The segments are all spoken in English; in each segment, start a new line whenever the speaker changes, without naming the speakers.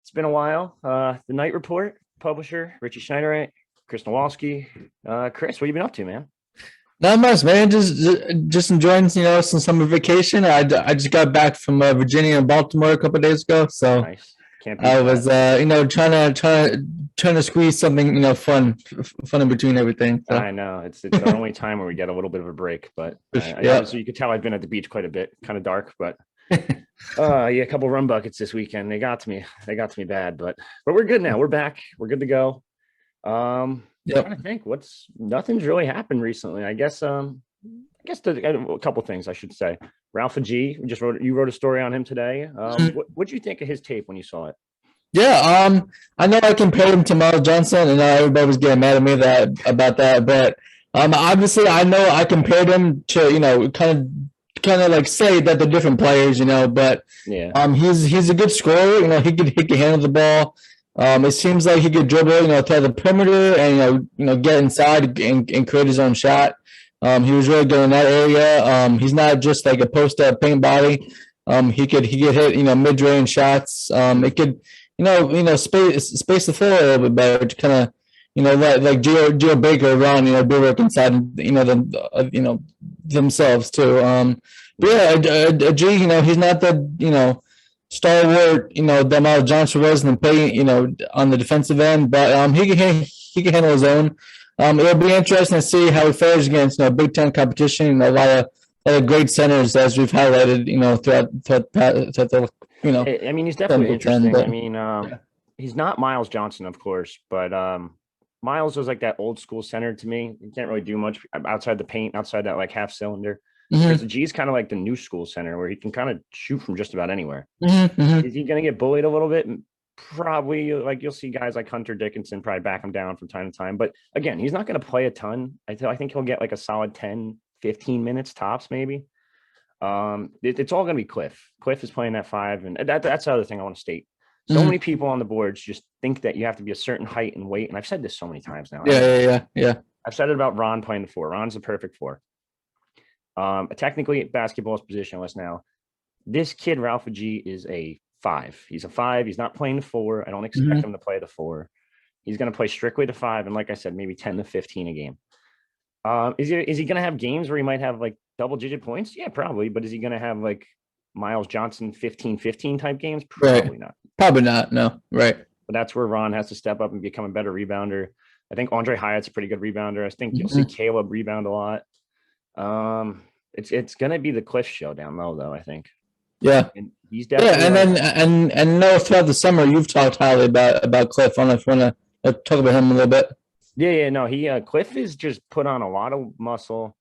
It's been a while. The Night Report, publisher, Richie Schnyderite, Chris Nalwasky. Chris, what have you been up to, man?
Not much, man. Just enjoying, some summer vacation. I just got back from Virginia and Baltimore a couple of days ago, so
Nice. Can't beat
I was,
that.
trying to squeeze something, fun in between everything. So
I know it's our only time where we get a little bit of a break, but I
yeah,
obviously you could tell I've been at the beach quite a bit, kind of dark, but yeah, a couple run buckets this weekend. They got to me. They got to me bad, but we're good now. We're back. We're good to go.
yep.
Trying to think what's nothing's really happened recently. A couple things I should say. Ralph G you wrote a story on him today. What'd you think of his tape when you saw it?
Yeah, I know I compared him to Miles Johnson, and everybody was getting mad at me about that. But obviously, I know I compared him to kind of like say that they're different players, But
Yeah.
he's a good scorer. He can handle the ball. It seems like he could dribble, through the perimeter and get inside and create his own shot. He was really good in that area. He's not just like a post up paint body. He could hit mid range shots. It could space the floor a little bit better to kind of like Geo Baker run do work inside them themselves too. But yeah, G he's not the stalwart that Miles Johnson was in the paint on the defensive end, but he can handle his own. It'll be interesting to see how he fares against Big Ten competition. A lot of great centers as we've highlighted throughout the
I mean, he's definitely
10,
interesting.
but
I mean, he's not Miles Johnson, of course, but Miles was like that old school center to me. He can't really do much outside the paint, outside that like half cylinder. Whereas the
mm-hmm,
G is kind of like the new school center where he can kind of shoot from just about anywhere.
mm-hmm, mm-hmm.
Is he going to get bullied a little bit? Probably. Like you'll see guys like Hunter Dickinson probably back him down from time to time. But again, he's not going to play a ton. I think he'll get like a solid 10, 15 minutes tops, maybe. It's all going to be Cliff. Cliff is playing that five, and that's the other thing I want to state. So
Mm-hmm.
many people on the boards just think that you have to be a certain height and weight, and I've said this so many times now.
Yeah.
I've said it about Ron playing the four. Ron's the perfect four. Technically, basketball is positionless now. This kid, Ralph G, is a five. He's a five. He's not playing the four. I don't expect
Mm-hmm.
him to play the four. He's going to play strictly the five, and like I said, maybe 10 to 15 a game. Is he going to have games where he might have like double digit points? Yeah, probably. But is he going to have like Miles Johnson 15-15 type games?
Right.
Probably not.
Probably not. No. Right.
But that's where Ron has to step up and become a better rebounder. I think Andre Hyatt's a pretty good rebounder. I think you'll see
Mm-hmm.
Caleb rebound a lot. It's going to be the Cliff show down low, though, I think.
Yeah.
And he's
Yeah.
definitely
And
like,
then and no, throughout the summer you've talked highly about Cliff. I don't know if you want to talk about him a little bit.
yeah, no, he Cliff is just put on a lot of muscle.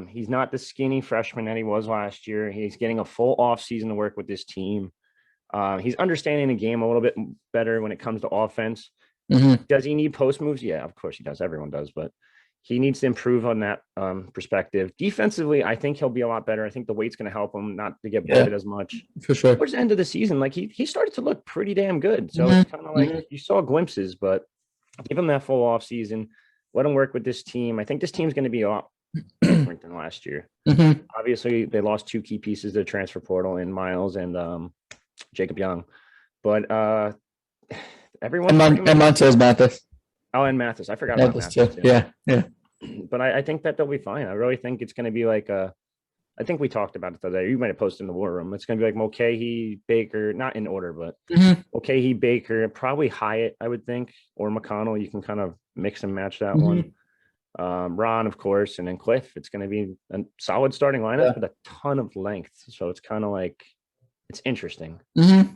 He's not the skinny freshman that he was last year. He's getting a full off season to work with this team. He's understanding the game a little bit better when it comes to offense.
Mm-hmm.
Does he need post moves? Yeah, of course he does. Everyone does, but he needs to improve on that perspective. Defensively, I think he'll be a lot better. I think the weight's going to help him not to get bullied as much.
For sure.
Towards the end of the season, like he started to look pretty damn good. So
Mm-hmm.
it's kind of like you saw glimpses, but give him that full off season. Let him work with this team. I think this team's going to be a lot different than last year.
Mm-hmm.
Obviously, they lost two key pieces to the transfer portal in Miles and Jacob Young, but everyone's
And Montez Mathis.
Oh, and Mathis. I forgot about
Mathis
Mathis
too.
too.
Yeah.
But I think that they'll be fine. I really think it's going to be like I think we talked about it the other day. You might have posted in the war room. It's going to be like Mulcahy, Baker, not in order, but
Mm-hmm.
Mulcahy, Baker, probably Hyatt, I would think, or McConnell. You can kind of mix and match that
Mm-hmm.
one. Ron, of course, and then Cliff. It's going to be a solid starting lineup with a ton of length. So it's kind of like it's interesting.
Mm-hmm.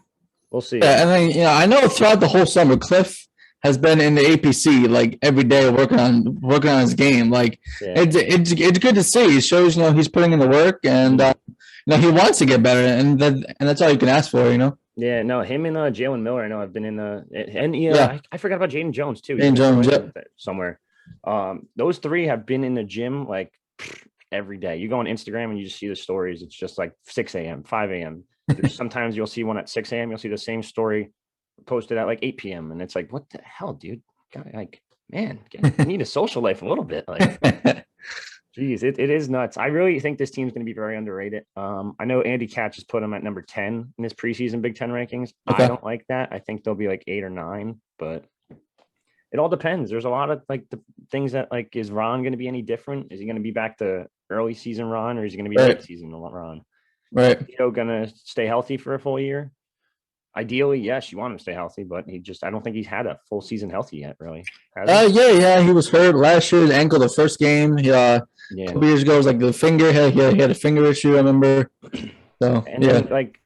We'll see.
Yeah, and then I know throughout the whole summer, Cliff has been in the APC like every day working on his game. Like
Yeah.
it's good to see. It shows he's putting in the work and he wants to get better, and that's all you can ask for.
Yeah, no, him and Jalen Miller, I know I've been in and
Yeah.
I forgot about Jaden Jones too.
Jaden Jones, yep.
Somewhere. Those three have been in the gym like every day. You go on Instagram and you just see the stories. It's just like 6 a.m., 5 a.m. Sometimes you'll see one at 6 a.m. You'll see the same story posted at like 8 p.m. And it's like, what the hell, dude? God, like, man, you need a social life a little bit. Like, Jeez, it is nuts. I really think this team's going to be very underrated. I know Andy Katz just put them at number 10 in his preseason Big Ten rankings. I
Okay.
don't like that. I think they'll be like 8 or 9, but it all depends. There's a lot of like the things that like, is Ron going to be any different? Is he going to be back to early season Ron, or is he going to be
Right.
late season Ron?
Right.
Going to stay healthy for a full year? Ideally, yes, you want him to stay healthy, but I don't think he's had a full season healthy yet, really.
Yeah. He was hurt last year, his ankle the first game. A couple years ago, it was like the finger. He had a finger issue, I remember. So,
and then, like,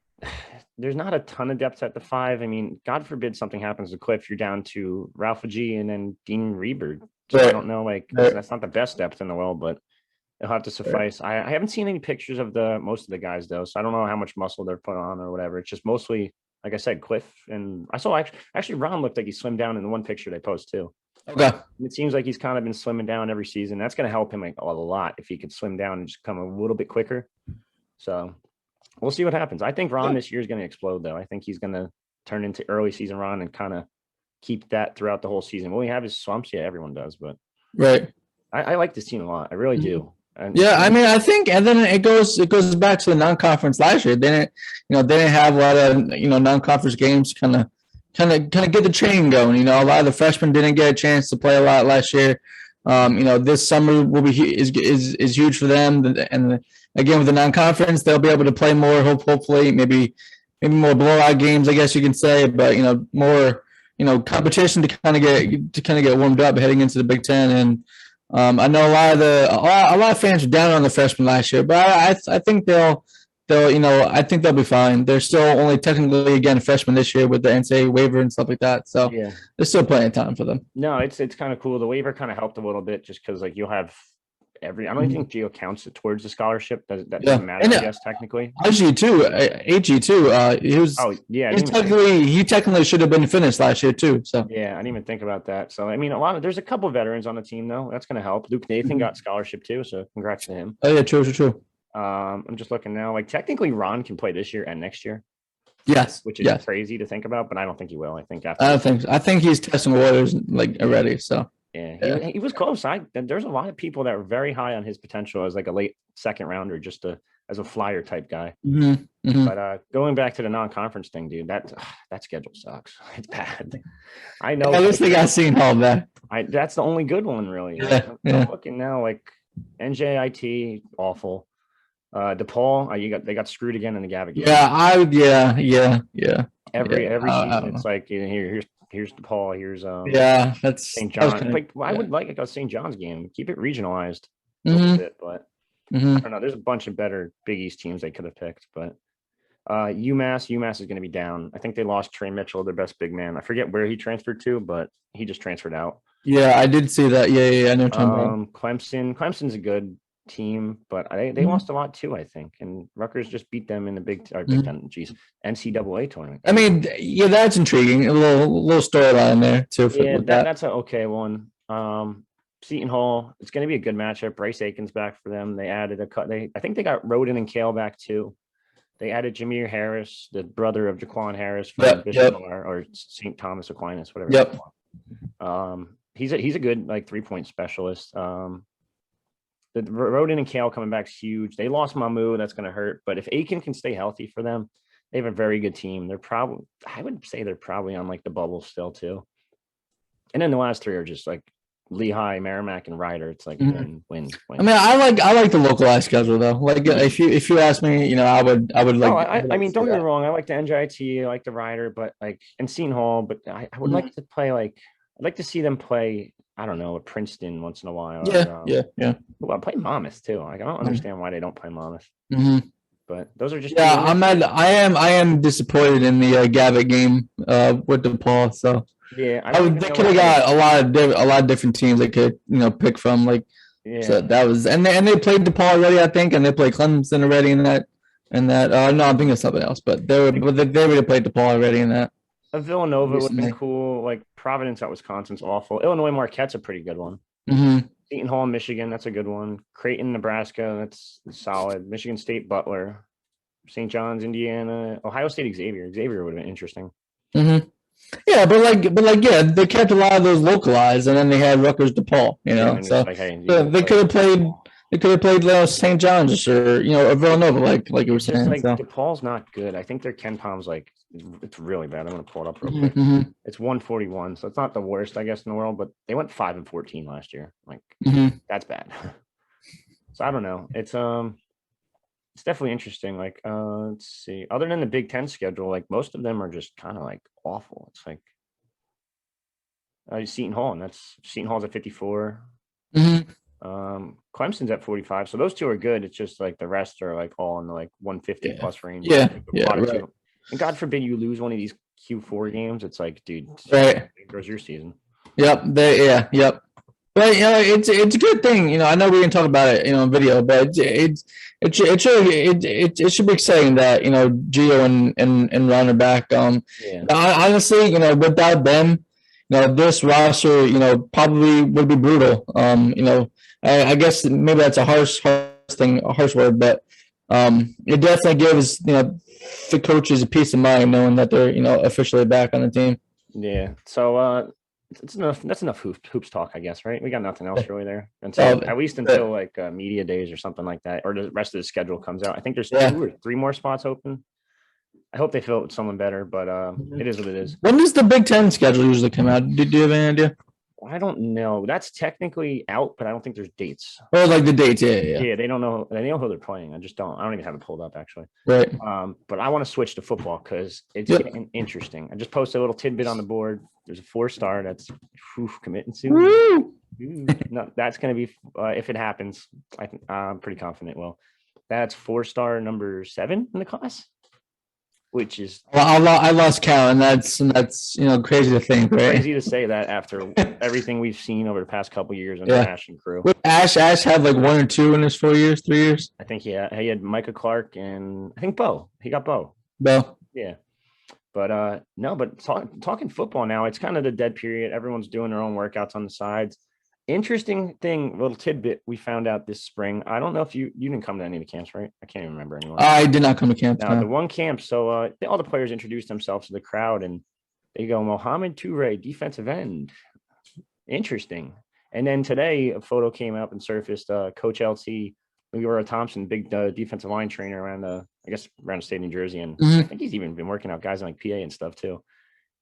there's not a ton of depth at the 5. I mean, God forbid something happens to Cliff. You're down to Ralph G and then Dean Reber. So I don't know, like, that's not the best depth in the world, but it'll have to suffice. I haven't seen any pictures of most of the guys, though, so I don't know how much muscle they're put on or whatever. It's just mostly, like I said, Cliff. And I saw actually Ron looked like he slimmed down in the one picture they post, too.
Okay.
It seems like he's kind of been slimming down every season. That's going to help him like a lot if he could slim down and just come a little bit quicker. So we'll see what happens. I think Ron this year is going to explode, though. I think he's going to turn into early season Ron and kind of keep that throughout the whole season. Will he have his slumps? Yeah, everyone does. But
right.
I like this team a lot. I really do. And,
I mean, I think, and then it goes back to the non-conference last year. They didn't have a lot of non-conference games kind of get the train going. A lot of the freshmen didn't get a chance to play a lot last year. This summer will be is huge for them. And again, with the non-conference, they'll be able to play more. Hopefully, maybe more blowout games, I guess you can say. But more competition to kind of get warmed up heading into the Big Ten. And I know a lot of fans were down on the freshmen last year, but I think they'll I think they'll be fine. They're still only technically, again, freshmen this year with the NCAA waiver and stuff like that. So there's still plenty of time for them.
No, it's kind of cool. The waiver kind of helped a little bit just because like you'll have I don't think Geo counts it towards the scholarship. That doesn't matter, I guess, technically.
AG too. He was. Oh yeah. He technically should have been finished last year too. So
yeah, I didn't even think about that. So I mean, there's a couple veterans on the team though. That's going to help. Luke Nathan got scholarship too, so congrats to him.
Oh yeah, true.
I'm just looking now. Like technically, Ron can play this year and next year.
Yes,
which is crazy to think about, but I don't think he will. I
think he's testing waters like already. So
yeah, he was close. There's a lot of people that were very high on his potential as like a late second rounder, just as a flyer type guy. But going back to the non-conference thing, dude, that schedule sucks. It's bad. I know.
At least they got seen all that.
That's the only good one, really. I'm looking now, like NJIT, awful. DePaul, they got screwed again in the Gavitt game. Every season, it's like here's DePaul, here's
that's
St. John. I would like a St. John's game. Keep it regionalized a little bit, but I don't know. There's a bunch of better Big East teams they could have picked, but UMass is going to be down. I think they lost Trey Mitchell, their best big man. I forget where he transferred to, but he just transferred out.
Yeah, I did see that. Yeah, I know.
Clemson's a good team, but they lost a lot too, I think, and Rutgers just beat them in the NCAA tournament.
I mean, yeah, that's intriguing. A little storyline there too.
That's an okay one. Seton Hall, it's going to be a good matchup. Bryce Aiken's back for them. They added I think they got Roden and Kale back too. They added Jameer Harris, the brother of Jaquan Harris from Bishop or St. Thomas Aquinas, whatever. He's a good like 3-point specialist. The Roden and Kale coming back is huge. They lost Mamu. That's going to hurt. But if Aiken can stay healthy for them, they have a very good team. I would say they're probably on like the bubble still too. And then the last three are just like Lehigh, Merrimack, and Rider. It's like win. I
mean, I like the localized schedule though. Like if you ask me, I would like.
I mean, don't get me wrong. I like the NJIT. I like the Rider, but like and Seton Hall. But I would like to play I'd like to see them play. I don't know, at Princeton once in a while.
Yeah.
Well, play Monmouth too. Like I don't understand why they don't play Monmouth. But those are just
I am disappointed in the Gavitt game with DePaul. So
yeah,
they could have got a lot of different teams they could pick from. Like so that was and they played DePaul already, I think, and they played Clemson already in that. No, I'm thinking of something else, but they already played DePaul already in that.
Villanova would have been cool. Like Providence at Wisconsin's awful. Illinois Marquette's a pretty good one. Seton Hall, Michigan, that's a good one. Creighton, Nebraska, that's solid. Michigan State, Butler. St. John's, Indiana. Ohio State, Xavier. Xavier would have been interesting.
Yeah, but they kept a lot of those localized, and then they had Rutgers DePaul. So they could have played. He could have played St. John's or or Villanova, like you were
It's just
saying.
like
So.
DePaul's not good. I think their Ken Palm's like it's really bad. I'm gonna pull it up real quick.
Mm-hmm,
It's 141, so it's not the worst, I guess, in the world, but they went 5-14 last year. Like
mm-hmm.
that's bad. So I don't know. It's definitely interesting. Like let's see. Other than the Big Ten schedule, like most of them are just kind of like awful. It's like Seton Hall, and that's Seton Hall's at 54.
Mm-hmm.
Clemson's at 45. So those two are good. It's just like the rest are like all in the like 150
Yeah,
plus range.
yeah,
Like, a
yeah,
lot of
right,
two. And God forbid you lose one of these Q4 games. It's like, dude,
right.
there goes your season.
Yep, yep. But it's a good thing. I know we can talk about it, in video, but it should be exciting that Gio and Ron are back.
Yeah.
Honestly, without them, this roster, probably would be brutal. I guess maybe that's a harsh word, but it definitely gives the coaches a peace of mind knowing that they're officially back on the team.
Yeah. So it's enough. That's enough hoops talk, I guess, right? We got nothing else really there until at least until like media days or something like that, or the rest of the schedule comes out. I think there's 2 or 3 more spots open. I hope they fill it with someone better, but it is what it is.
When does the Big Ten schedule usually come out? Do you have any idea?
I don't know. That's technically out, but I don't think there's dates.
Oh, like the dates, yeah.
Yeah, they don't know. They know who they're playing. I don't even have it pulled up actually.
Right.
But I want to switch to football because it's
Yep.
getting interesting. I just posted a little tidbit on the board. There's a 4-star that's committing soon.
Woo!
No, that's going to be if it happens. I'm pretty confident. Well, that's 4-star number 7 in the class, which is
Well, I lost count, and that's crazy to think, right?
crazy to say that after everything we've seen over the past couple of years under
Yeah.
Ash and crew.
Would Ash had like 1 or 2 in his 4 years, 3 years.
I think he had Micah Clark and I think Bo. He got Bo.
Bo.
Yeah. But no, but talking football now, it's kind of the dead period. Everyone's doing their own workouts on the sides. Interesting thing, little tidbit we found out this spring. I don't know if you didn't come to any of the camps, right? I can't even remember anymore.
I did not come to camp.
Now, the one camp, so all the players introduced themselves to the crowd, and they go, Mohamed Toure, defensive end. Interesting. And then today, a photo came up and surfaced. Coach LT, Leroy Thompson, big defensive line trainer around around the state of New Jersey, and I think he's even been working out guys in like PA and stuff too.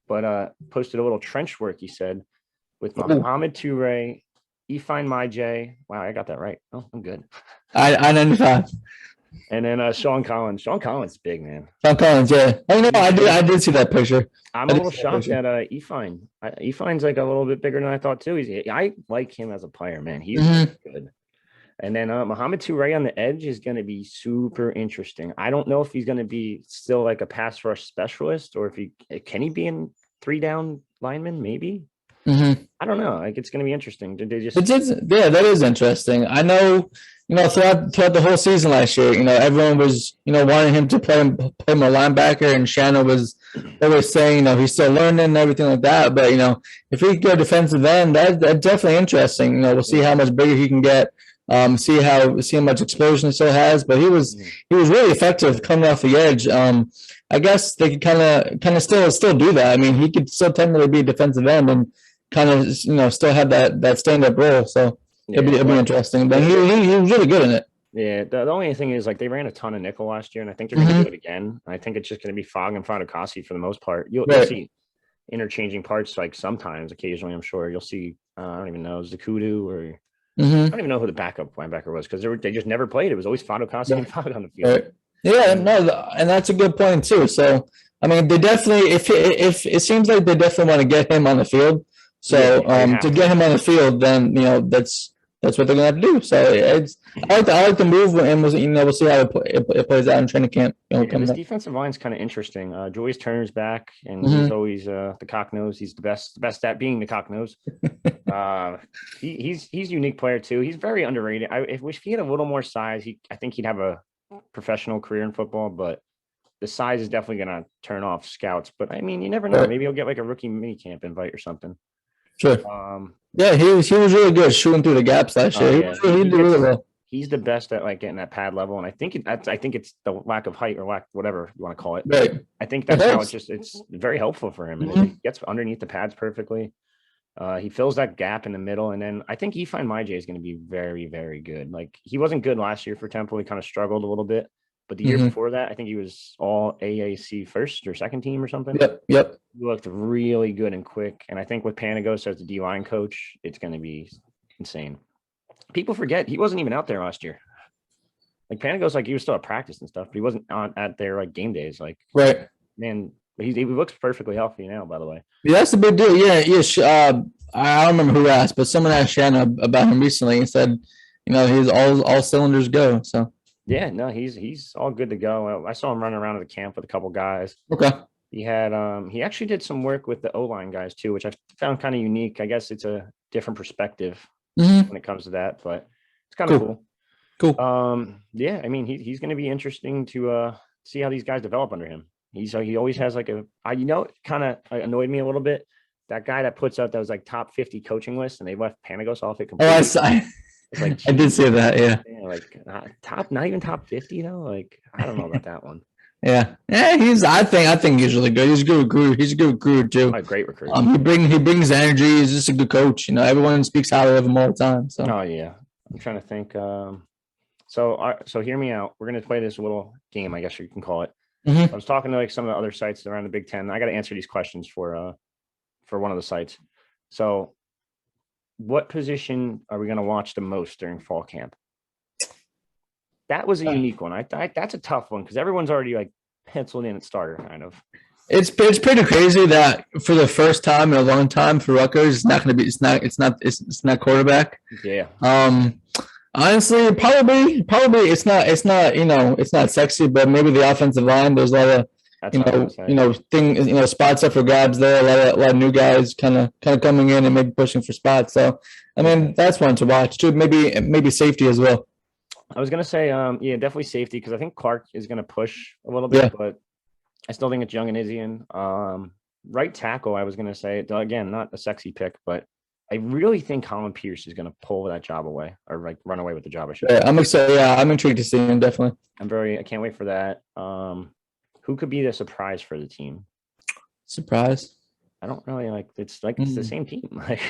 But posted a little trench work, he said, with Mohamed Toure, Efine Myj. Wow, I got that right. Oh, I'm good.
I-95.
And then Sean Collins. Sean Collins is big, man.
Sean Collins, yeah. Oh no, I did see that picture.
I'm a little shocked at Efine. Efine's like a little bit bigger than I thought too. I like him as a player, man. He's good. And then Mohamed Toure on the edge is going to be super interesting. I don't know if he's going to be still like a pass rush specialist or if can he be in 3-down lineman? Maybe. I don't know. Like it's going to be interesting. Did they just?
That is interesting. I know. Throughout the whole season last year, everyone was wanting him to play more linebacker, and Shannon was always saying he's still learning and everything like that. But if he could go defensive end, that's definitely interesting. We'll see how much bigger he can get. See how much explosion he still has. But he was really effective coming off the edge. I guess they could kind of still do that. I mean, he could still technically be a defensive end and kind of still have that stand up role. So it'd be interesting. But he was really good in it.
Yeah, the only thing is like they ran a ton of nickel last year, and I think they're going to do it again. I think it's just going to be Fogg and Fadakasi for the most part. You'll see interchanging parts like sometimes, occasionally. I'm sure you'll see. I don't even know Zakudu or. I don't even know who the backup linebacker was because they just never played. It was always Fadakasi and Fogg on the field.
Right. Yeah, no, and that's a good point too. So I mean, they definitely if it seems like they definitely want to get him on the field. So to get him on the field, then that's what they're gonna have to do. So I like the move, and we'll see how it plays out in training camp.
This defensive line is kind of interesting. Julius Turner's back, and he's always the cock nose. He's the best at being the cock nose. He's a unique player too. He's very underrated. I wish he had a little more size. I think he'd have a professional career in football, but the size is definitely going to turn off scouts. But I mean, you never know. Maybe he'll get like a rookie mini camp invite or something.
Sure. Yeah, he was really good shooting through the gaps last year. He did really well.
He's the best at like getting that pad level, and I think it's the lack of height or whatever you want to call it.
Right.
I think that's how it's very helpful for him, and he gets underneath the pads perfectly. He fills that gap in the middle, and then I think Ifeanyi Maije is going to be very, very good. Like he wasn't good last year for Temple; he kind of struggled a little bit. But the year before that, I think he was all AAC first or second team or something.
Yep.
He looked really good and quick, and I think with Panagos as the D line coach, it's going to be insane. People forget he wasn't even out there last year. Like Panagos, like he was still at practice and stuff, but he wasn't at their like game days. Like
Right.
man, he looks perfectly healthy now. By the way.
Yeah, that's a big deal. Yeah. I don't remember who asked, but someone asked Shannon about him recently and said, he's all cylinders go. So
yeah, no, he's all good to go. I saw him running around at the camp with a couple guys.
Okay.
He had he actually did some work with the O-line guys too, which I found kind of unique. I guess it's a different perspective when it comes to that, but it's kind of cool.
Cool.
Yeah, I mean he's going to be interesting to see how these guys develop under him. He always has like it kind of annoyed me a little bit. That guy that puts out those like top 50 coaching lists and they left Panagos off it completely.
Oh, I saw. Like, I did say that. Yeah.
Like not even top 50 though. Like I don't know about that one.
Yeah. I think he's really good. He's a good recruiter. He's a good recruiter too.
A great recruiter.
He brings energy. He's just a good coach. Everyone speaks highly of him all the time. So.
Oh yeah. I'm trying to think. So hear me out. We're gonna play this little game, I guess you can call it. I was talking to like some of the other sites around the Big Ten. I got to answer these questions for one of the sites. So, what position are we going to watch the most during fall camp? That was a unique one. That's a tough one because everyone's already like penciled in at starter, kind of.
It's pretty crazy that for the first time in a long time for Rutgers, it's not quarterback.
Yeah.
Honestly, probably it's not it's not sexy, but maybe the offensive line. There's a lot of things spots up for grabs there. A lot of new guys kind of coming in and maybe pushing for spots. So I mean that's one to watch too. Maybe safety as well.
I was gonna say definitely safety because I think Clark is gonna push a little bit, but I still think it's Young and Izzian. Right tackle, I was gonna say again, not a sexy pick, but I really think Colin Pierce is going to pull that job away or like run away with the job. I should.
I'm excited. Yeah, I'm intrigued to see him. Definitely.
I can't wait for that. Who could be the surprise for the team?
Surprise?
I don't really like. It's the same team. Like,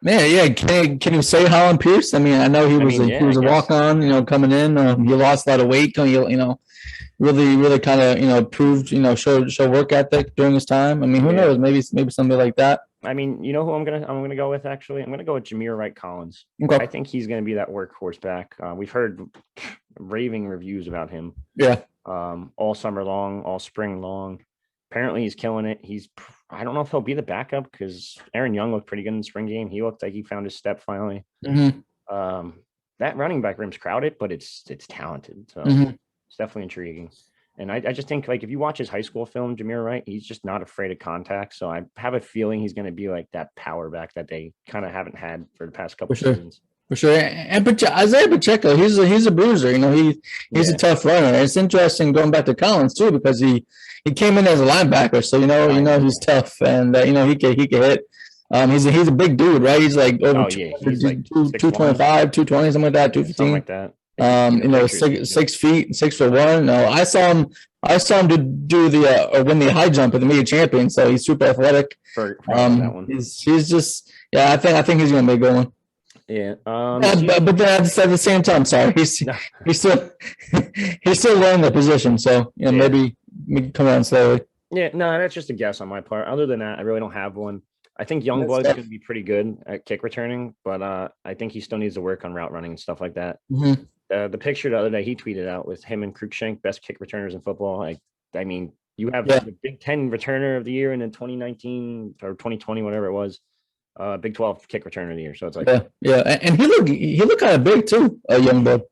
man, yeah. Can you say Colin Pierce? I mean, I know he was a walk on. Coming in, he lost a lot of weight. Really kind of proved. Show work ethic during his time. I mean, who knows? Maybe something like that.
I mean, you know who I'm gonna go with actually? I'm gonna go with Jameer Wright Collins.
Okay.
I think he's gonna be that workhorse back. We've heard raving reviews about him.
Yeah.
All summer long, all spring long. Apparently he's killing it. I don't know if he'll be the backup because Aaron Young looked pretty good in the spring game. He looked like he found his step finally. That running back room's crowded, but it's talented. So it's definitely intriguing. And I just think, like, if you watch his high school film, Jameer Wright, he's just not afraid of contact. So I have a feeling he's going to be like that power back that they kind of haven't had for the past couple seasons.
For sure. And Isaiah Pacheco, he's a bruiser. He's a tough runner. And it's interesting going back to Collins too because he came in as a linebacker, so he's tough and he can hit. He's a big dude, right? He's like over 225, 220, something like that, 215.
Something like that.
6 feet, 6'1". No, I saw him to do the win the high jump at the media champion. So he's super athletic.
For that one.
He's just I think he's gonna be a good one.
Yeah.
But then at the same time, sorry, he's still learning the position. So maybe come around slowly.
Yeah, no, that's just a guess on my part. Other than that, I really don't have one. I think Youngblood's going to be pretty good at kick returning, but I think he still needs to work on route running and stuff like that. The picture the other day he tweeted out with him and Cruikshank, best kick returners in football. I mean, you have the Big Ten returner of the year and then 2019 or 2020, whatever it was, Big 12 kick returner of the year. So it's like
and he looked kind of big too, Youngblood.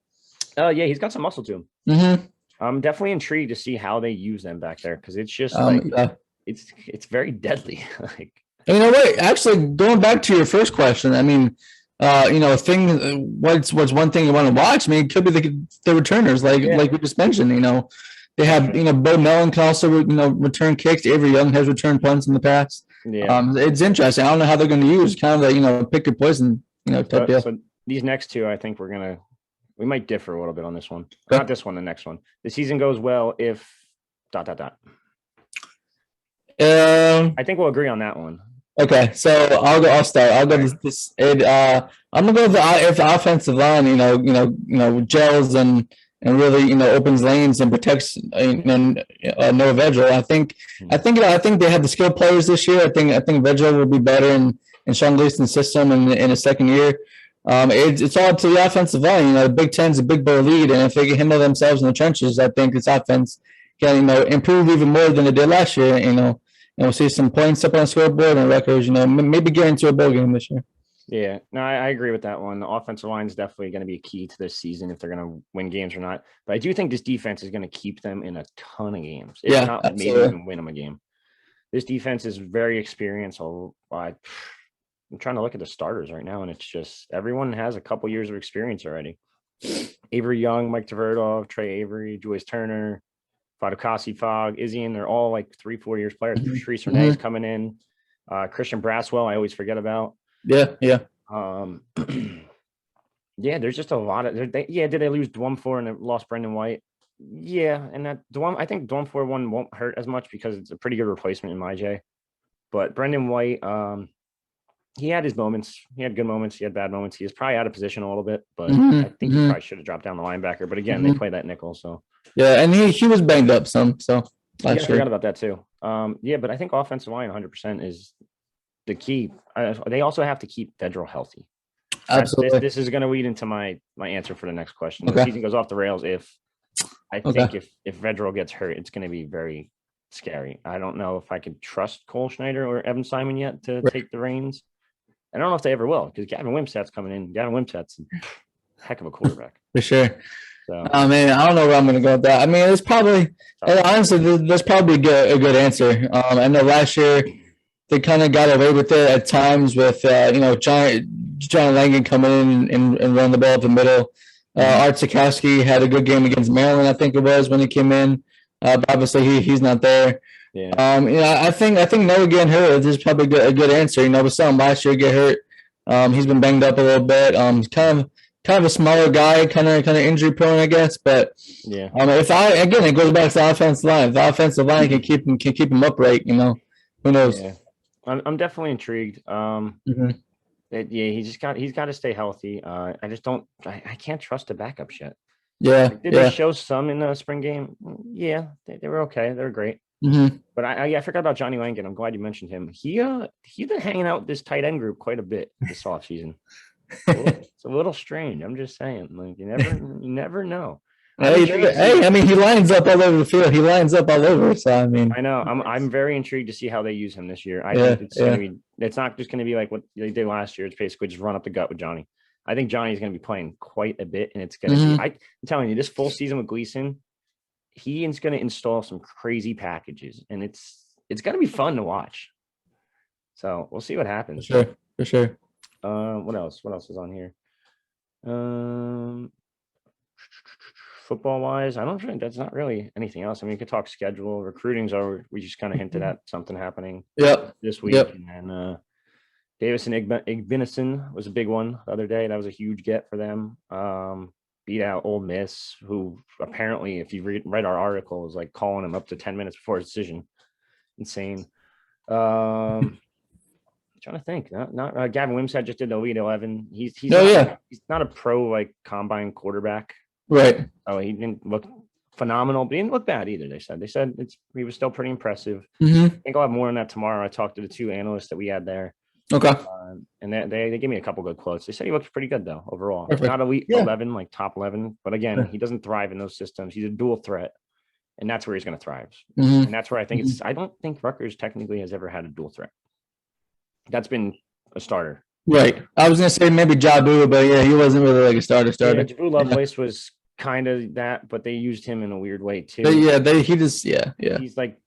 Yeah, he's got some muscle to him. I'm definitely intrigued to see how they use them back there because it's just it's very deadly. Like.
And what? Actually, going back to your first question, I mean, what's one thing you want to watch? I mean, it could be the returners, like we just mentioned. They have Bo Mellon can also return kicks. Avery Young has returned punts in the past. Yeah, it's interesting. I don't know how they're going to use kind of the pick your poison type deal. So
these next two, I think we might differ a little bit on this one. Not this one, the next one. The season goes well if ... I think we'll agree on that one.
Okay, so I'll start. I'll go to this. I'm gonna go if the offensive line, gels and really, opens lanes and protects Noah Vedral. I think they have the skilled players this year. I think Vedral will be better in Sean Gleason's system in his second year. It's all up to the offensive line. The Big Ten's a big boy lead, and if they can handle themselves in the trenches, I think this offense can improve even more than it did last year. And we'll see some points up on the scoreboard and Rutgers, maybe get into a bowl game this year.
Yeah, no, I agree with that one. The offensive line is definitely going to be key to this season if they're going to win games or not. But I do think this defense is going to keep them in a ton of games. If not, maybe even win them a game. This defense is very experienced. I'm trying to look at the starters right now, and it's just everyone has a couple years of experience already. Avery Young, Mike Tverdov, Trey Avery, Joyce Turner, Fadukasi Fogg, Izzy, and they're all like 3-4 years players. Sharice Renee is coming in. Christian Braswell, I always forget about.
Yeah.
Yeah, there's just a lot of. Did they lose Dwumfor and they lost Brendan White? Yeah, and that I think Dwumfor one won't hurt as much because it's a pretty good replacement in MyJ. But Brendan White, he had his moments. He had good moments. He had bad moments. He was probably out of position a little bit, but I think he probably should have dropped down the linebacker. But again, they play that nickel, so.
Yeah, and he was banged up some, so.
I forgot about that too. But I think offensive line 100% is the key. They also have to keep Vedral healthy.
Absolutely.
This is going to lead into my answer for the next question. The season goes off the rails if Vedral gets hurt, it's going to be very scary. I don't know if I can trust Cole Schneider or Evan Simon yet to take the reins. I don't know if they ever will because Gavin Wimsatt's coming in. Gavin Wimsatt's a heck of a quarterback.
For sure.
So,
I mean, I don't know where I'm going to go with that. I mean, it's probably honestly, there's probably a good answer. I know last year they kind of got away with it at times with John Langan coming in and run the ball up the middle. Art Sikowski had a good game against Maryland, I think it was when he came in. But obviously he's not there.
Yeah.
I think Noah getting hurt is probably a good answer. We saw him last year get hurt. He's been banged up a little bit. He's kind of a smaller guy, kind of injury prone, I guess. But
yeah,
it goes back to the offensive line. If the offensive line can keep him upright, who knows?
Yeah. I'm definitely intrigued. He's got to stay healthy. I can't trust the backups yet.
Yeah.
Did they show some in the spring game? Yeah, they were okay. They were great. But I forgot about Johnny Langan. I'm glad you mentioned him. He's been hanging out with this tight end group quite a bit this offseason. It's a little strange. I'm just saying, like you never know.
I mean, he lines up all over the field. He lines up all over. So I mean,
I know. I'm very intrigued to see how they use him this year. I think it's going to be. It's not just going to be like what they did last year. It's basically just run up the gut with Johnny. I think Johnny's going to be playing quite a bit, and it's going to be. I'm telling you, this full season with Gleason, he is going to install some crazy packages, and it's going to be fun to watch. So we'll see what happens.
For sure.
What else? What else is on here? Football wise, I don't think that's not really anything else. I mean, you could talk schedule, recruiting's over. We just kind of hinted at something happening this week. And then Davis and Igbinison was a big one the other day. That was a huge get for them. Beat out Ole Miss, who apparently, if you read our article, was like calling him up to 10 minutes before his decision. Insane. Trying to think. Not Gavin Wimsatt just did the Elite 11. He's not a pro like combine quarterback.
Right.
Oh, he didn't look phenomenal, but he didn't look bad either. They said he was still pretty impressive. I think I'll have more on that tomorrow. I talked to the two analysts that we had there.
Okay.
And they gave me a couple good quotes. They said he looks pretty good though overall.
Perfect.
Not elite 11, like top 11, but again, he doesn't thrive in those systems. He's a dual threat, and that's where he's going to thrive. And that's where I think I don't think Rutgers technically has ever had a dual threat. That's been a starter.
Right. I was going to say maybe Jabu, but yeah, he wasn't really like a starter.
Yeah, Jabu Lovelace was kind of that, but they used him in a weird way too. He's like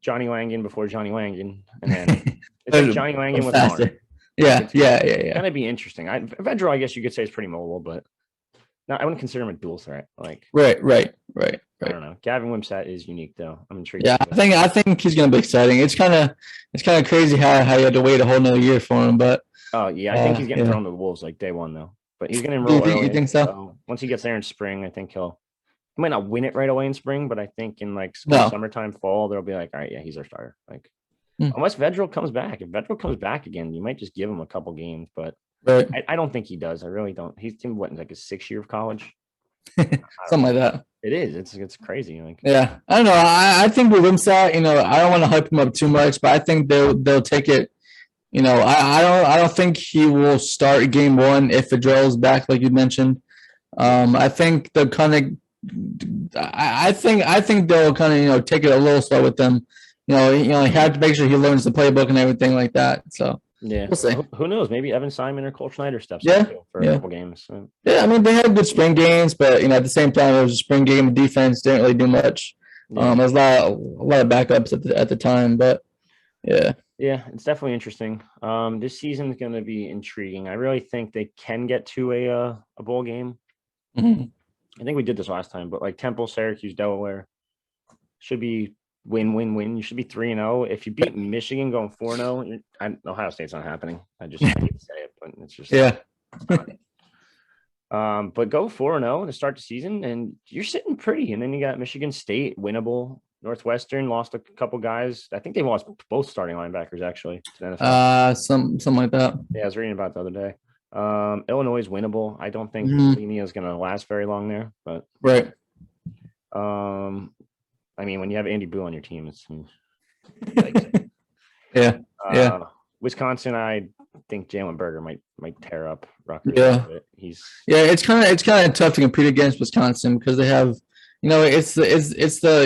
Johnny Langan before Johnny Langan, and then it's like Johnny Langan with Martin.
Yeah.
It's gonna be interesting. Vedral, I guess you could say, is pretty mobile, but no, I wouldn't consider him a dual threat. Like
right.
I don't know. Gavin Wimsatt is unique though. I'm intrigued.
Yeah, I think he's gonna be exciting. It's kind of crazy how you had to wait a whole nother year for him, but
I think he's getting thrown to the wolves like day one though. But he's going to enroll early.
You think so?
Once he gets there in spring, I think he might not win it right away in spring, but I think in like summertime, fall, they'll be like, all right, yeah, he's our starter. Like, unless Vedral comes back. If Vedral comes back again, you might just give him a couple games, but
Right.
I don't think he does. I really don't. He's in what, like his 6th year of college.
Something like that.
It is. It's crazy. Like,
Yeah, I don't know. I think with Wimsatt, I don't want to hype him up too much, but I think they'll take it. I don't think he will start game one if Fedrell's back, like you mentioned. I think they'll kind of. I think they'll kind of take it a little slow with them. You have to make sure he learns the playbook and everything like that. So
yeah,
we'll see.
Who knows? Maybe Evan Simon or Cole Schneider steps
Yeah,
up for a couple games. So.
Yeah, I mean they had good spring games, but at the same time it was a spring game. Defense didn't really do much. There's a lot of backups at the time, but yeah.
Yeah, it's definitely interesting. This season is going to be intriguing. I really think they can get to a bowl game.
Mm-hmm.
I think we did this last time, but like Temple, Syracuse, Delaware should be win. You should be 3-0. If you beat Michigan going 4-0, Ohio State's not happening. I just hate to say it, but it's just but go 4-0 to start the season, and you're sitting pretty. And then you got Michigan State, winnable. Northwestern lost a couple guys. I think they lost both starting linebackers actually to the
NFL. Something like that.
Yeah, I was reading about the other day. Illinois is winnable. I don't think Linia is going to last very long there, but
right.
I mean, when you have Andy Boo on your team, it's
yeah.
Wisconsin, I think Jalen Berger might tear up Rutgers.
Yeah, it's kind of tough to compete against Wisconsin because they have, it's the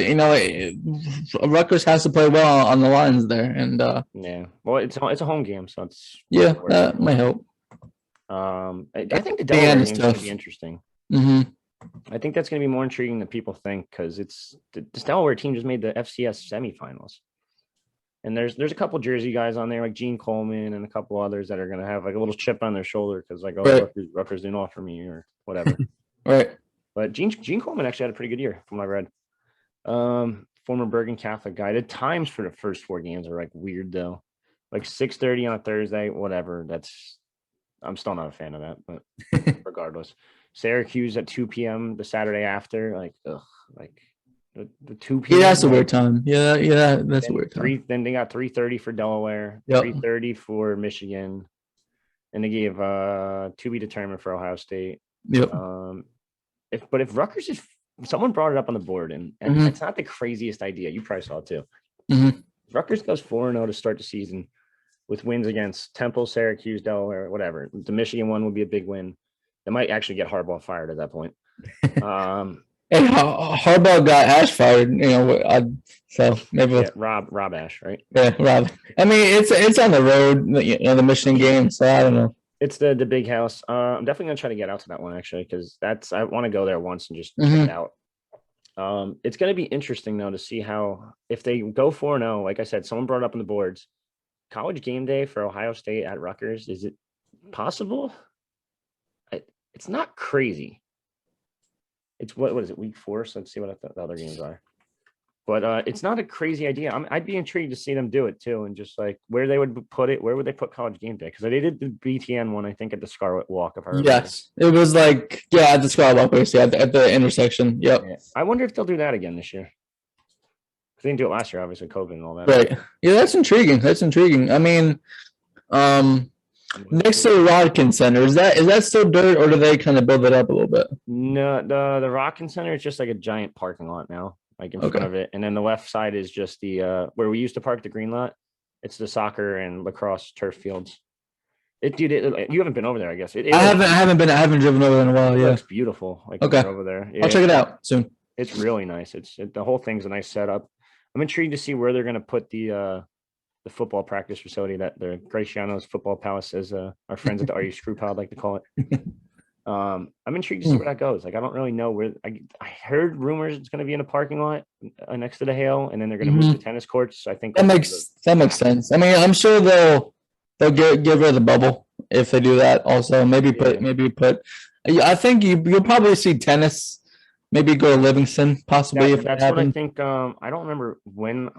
Rutgers has to play well on the lines there, and
well, it's a home game, so it's
that might help.
I think the Delaware game is going to be interesting.
Mm-hmm.
I think that's going to be more intriguing than people think because this Delaware team just made the FCS semifinals. And there's a couple Jersey guys on there like Gene Coleman and a couple others that are going to have like a little chip on their shoulder because like, Rutgers didn't offer me or whatever.
Right.
But Gene Coleman actually had a pretty good year from what I read. Former Bergen Catholic guy. The times for the first 4 games are like weird though. Like 6:30 on a Thursday, whatever. I'm still not a fan of that, but regardless. Syracuse at 2 p.m. the Saturday after, like the 2 p.m.
Yeah, that's a weird time. Yeah, that's a weird time.
Then they got 3:30 for Delaware, 3:30 for Michigan, and they gave to be determined for Ohio State.
Yep.
If Rutgers is, someone brought it up on the board, and it's not the craziest idea. You probably saw it too.
Mm-hmm.
Rutgers goes 4-0 to start the season with wins against Temple, Syracuse, Delaware, whatever. The Michigan one would be a big win. They might actually get Harbaugh fired at that point.
Hey, Harbaugh got Ash fired, so maybe
Rob Ash, right?
Yeah, Rob. I mean, it's on the road, the Michigan game, so I don't know.
It's the big house. I'm definitely gonna try to get out to that one actually because I want to go there once and just check it out. It's gonna be interesting though to see how if they go 4-0. Like I said, someone brought it up on the boards. College game day for Ohio State at Rutgers, is it possible? It's not crazy. It's what is it, week 4? So let's see what the other games are. But it's not a crazy idea. I'd be intrigued to see them do it too, and just like where they would put it. Where would they put college game day? Because they did the BTN one, I think, at the Scarlet Walk. If I remember.
Yes, it was like at the Scarlet Walk, at the intersection. Yep.
Yeah. I wonder if they'll do that again this year. They didn't do it last year, obviously, COVID and all that.
Right. Yeah, that's intriguing. I mean, next to the Rodkin Center, is that still dirt, or do they kind of build it up a little bit?
No, the Rodkin Center is just like a giant parking lot now, like in front of it, and then the left side is just the where we used to park the green lot. It's the soccer and lacrosse turf fields. You haven't been over there, I guess. I haven't
driven over there in a while.
It looks beautiful. Like over there.
I'll check it out soon.
It's really nice. The whole thing's a nice setup. I'm intrigued to see where they're going to put the football practice facility that the Graciano's Football Palace, as our friends at the RU Screw Pod like to call it. I'm intrigued to see where that goes. Like, I don't really know where. I heard rumors it's going to be in a parking lot next to the Hale, and then they're going to move the tennis courts. So I think
that makes sense. I mean, I'm sure they'll get rid of the bubble if they do that. Also, maybe put. I think you'll probably see tennis. Maybe go to Livingston, possibly.
That's what I think. I don't remember when.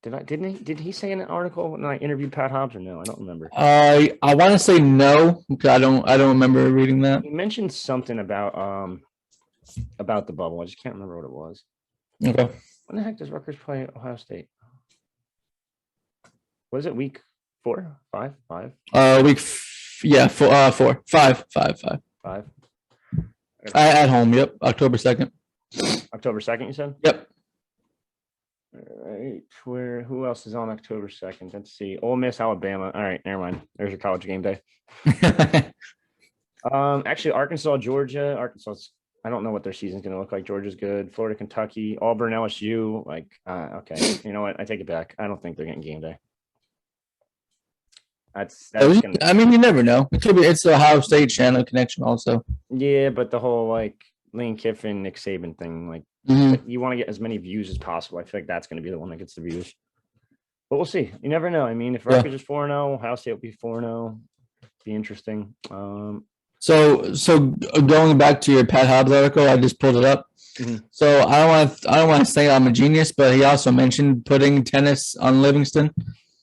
Did he say in an article when I interviewed Pat Hobbs or no? I don't remember.
I want to say no because I don't remember reading that.
He mentioned something about the bubble. I just can't remember what it was.
Okay.
When the heck does Rutgers play Ohio State? Was it week 4, 5, 5,
Yeah, 4, 5.
five?
At home. Yep, October 2nd.
October 2nd, you said?
Yep.
All right. Who else is on October 2nd? Let's see. Ole Miss, Alabama. All right, never mind. There's your college game day. Actually, Arkansas, Georgia. I don't know what their season's going to look like. Georgia's good. Florida, Kentucky, Auburn, LSU. Okay. You know what? I take it back. I don't think they're getting game day. That's gonna.
I mean, you never know. It could be. It's the Ohio State channel connection, also.
Yeah, but the whole Lane Kiffin, Nick Saban thing, you want to get as many views as possible. I feel like that's going to be the one that gets the views. But we'll see. You never know. I mean, if Rutgers is 4-0, Ohio State will be 4-0. Be interesting.
So going back to your Pat Hobbs article, I just pulled it up.
Mm-hmm.
So I don't want to say I'm a genius, but he also mentioned putting tennis on Livingston.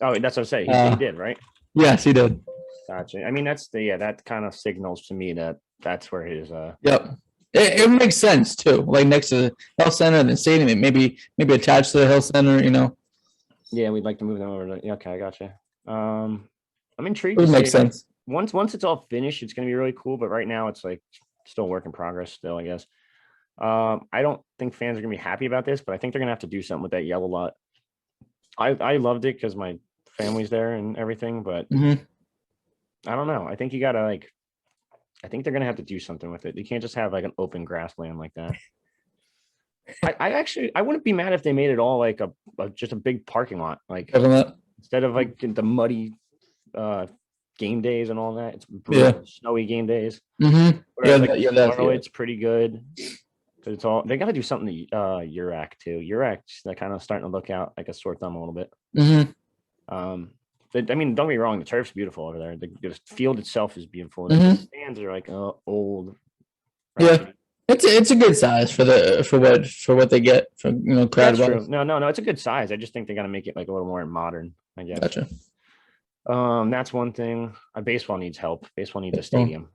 Oh, that's what I'm saying. He did, right?
Yes, he did.
Gotcha. I mean, that kind of signals to me that that's where his.
Yep. It makes sense too. Like next to the health center and the stadium, maybe attached to the health center.
Yeah, we'd like to move them over. Okay, I gotcha. I'm intrigued.
It would make sense.
Once it's all finished, it's going to be really cool. But right now, it's still a work in progress. Still, I guess. I don't think fans are going to be happy about this, but I think they're going to have to do something with that yellow lot. I loved it because my family's there and everything, but I don't know. I think you gotta I think they're gonna have to do something with it. You can't just have an open grassland like that. I wouldn't be mad if they made it all just a big parking lot, instead of the muddy game days and all that. It's brutal, snowy game days. It's pretty good. Because it's all they got to do something to URAC too. URAC's kind of starting to look out like a sore thumb a little bit. But, I mean, don't get me wrong, the turf's beautiful over there. The field itself is beautiful. The stands are old.
Yeah, it's a good size for what they get from crowd.
That's true. No, it's a good size. I just think they got to make it a little more modern, I guess.
Gotcha.
That's one thing. Baseball needs help. Baseball needs a stadium.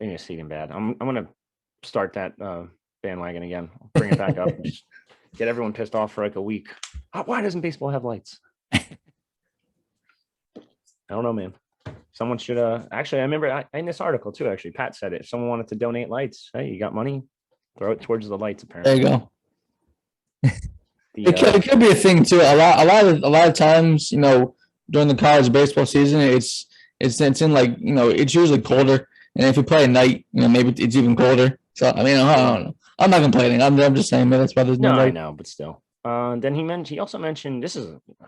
They need a stadium bad. I'm gonna start that bandwagon again. Bring it back up. And just get everyone pissed off for a week. Why doesn't baseball have lights? I don't know, man. Someone should actually, I remember in this article too, actually, Pat said it. If someone wanted to donate lights, hey, you got money, throw it towards the lights, apparently.
There you go. It could be a thing too. A lot of times, during the college baseball season, it's in it's usually colder. And if you play at night, maybe it's even colder. So I mean, I don't know. I'm not complaining. I'm just saying, man, that's why there's no light.
I know, but still. Then he also mentioned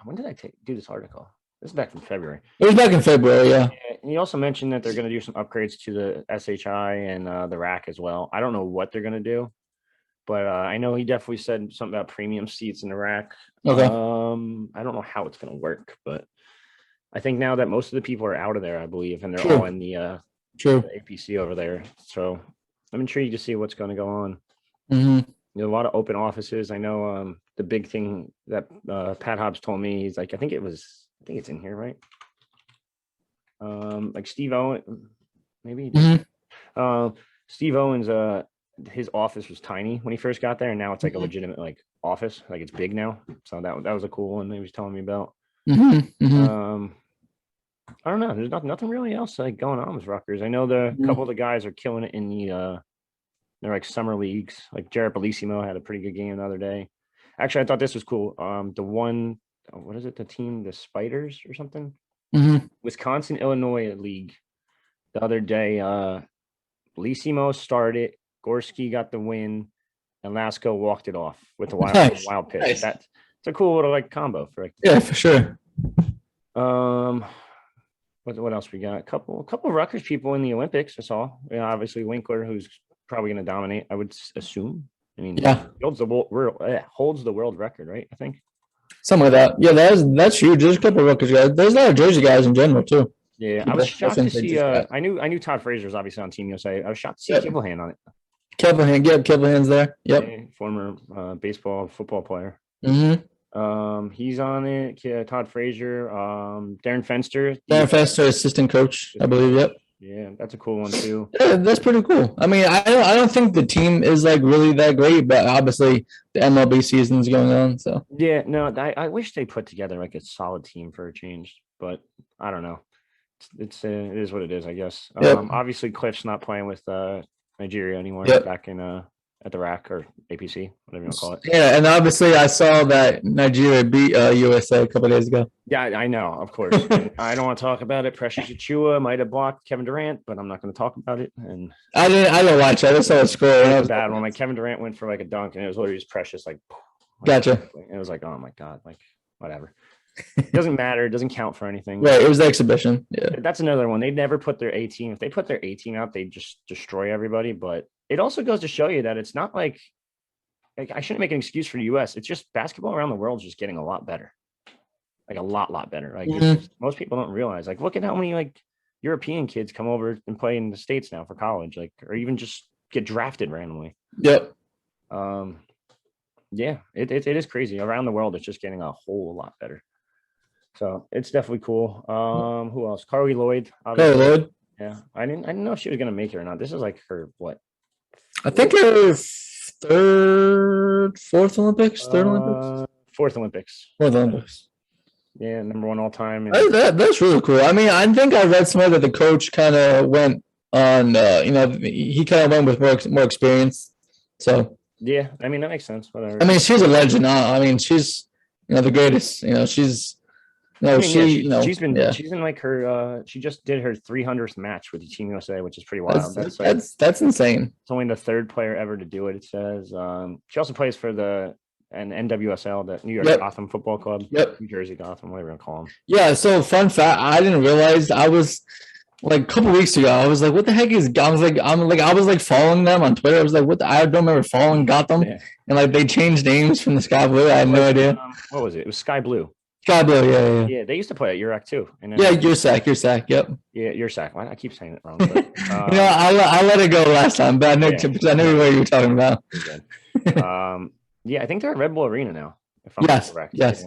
when did I do this article? This is back from February.
It was back in February, yeah.
And he also mentioned that they're going to do some upgrades to the SHI and the rack as well. I don't know what they're going to do, but I know he definitely said something about premium seats in the rack.
Okay.
I don't know how it's going to work, but I think now that most of the people are out of there, I believe, and they're all in the APC over there. So I'm intrigued to see what's going to go on. A lot of open offices. I know the big thing that Pat Hobbs told me, he's I think it's in here, right? Steve Owen, maybe. Steve Owens, his office was tiny when he first got there, and now it's a legitimate office. It's big now. So that was a cool one that he was telling me about. I don't know. There's nothing really else going on with Rutgers. I know a couple of the guys are killing it in they're summer leagues. Jared Bellissimo had a pretty good game the other day. Actually, I thought this was cool. The one. What is it? The team, the Spiders or something? Wisconsin, Illinois League. The other day, Bellissimo started. Gorski got the win, and Lasco walked it off with a wild pitch. Nice. That's a cool little combo for
for sure.
What else we got? A couple of Rutgers people in the Olympics. I saw. Obviously Winkler, who's probably going to dominate. I would assume. I mean, he holds the world record, right? I think. Something like that. Yeah, that's huge. There's a couple of Rutgers guys. There's a lot of Jersey guys in general too. Yeah, I was shocked to see. I knew Todd Frazier's obviously on Team USA. I was shocked to see Kibblehand on it. Kiblehand's there. Yep. Yeah, former football player. He's on it. Todd Frazier. Darren Fenster. Assistant coach, I believe. Yep. Yeah, that's a cool one too. Yeah, that's pretty cool. I mean, I don't think the team is really that great, but obviously the MLB season is going on. So yeah, no, I wish they put together a solid team for a change. but I don't know. It is what it is, I guess.
Yep.
Obviously Cliff's not playing with Nigeria anymore.
Yep.
Back in at the rack or APC, whatever you want to call it.
Yeah, and obviously I saw that Nigeria beat USA a couple of days ago.
Yeah, I know, of course. And I don't want to talk about it. Precious Achua might have blocked Kevin Durant, but I'm not going to talk about it. And
I didn't watch it. I just saw the score.
it was a bad one. Like Kevin Durant went for like a dunk, and it was literally just Precious,
Gotcha.
It was like, oh my god, like whatever. It doesn't matter. It doesn't count for anything.
Right. It was the exhibition. Yeah.
That's another one. They never put their A team. If they put their A team out, they just destroy everybody. But it also goes to show you that it's not like I shouldn't make an excuse for the US. It's just basketball around the world is just getting a lot better. Like a lot better. Like most people don't realize. Like, look at how many like European kids come over and play in the States now for college, like, or even just get drafted randomly.
Yep.
Yeah, it is crazy. Around the world, it's just getting a whole lot better. So it's definitely cool. Who else? Carly Lloyd.
Carly Lloyd.
Yeah, I didn't know if she was gonna make it or not. This is like her what?
I think her fourth Olympics.
Fourth Olympics. Yeah, number one all time.
That's really cool. I mean, I think I read somewhere that the coach kind of went on. He kind of went with more experience. So
yeah, I mean that makes sense. Whatever.
I mean, she's a legend. I mean, she's the greatest. She's. No, she's in like her. She just did her 300th match with the Team USA, which is pretty wild. That's insane.
It's only the third player ever to do it. It says she also plays for the NWSL, the New York Gotham Football Club.
Yep.
New Jersey Gotham, whatever you want to call them.
Yeah. So fun fact, I didn't realize I was like a couple weeks ago. I was like, what the heck is? I was like following them on Twitter. I was like, what? I don't remember following Gotham, and like they changed names from the Sky Blue. I had no idea.
What was it? It was Sky Blue.
Sky Blue, yeah.
Yeah, they used to play at URAC too. And then,
Your yep.
Yeah, URAC. I keep saying it wrong. But,
I let it go last time, but I knew what you were talking about.
Yeah, I think they're at Red Bull Arena now. If I'm correct.
Yes.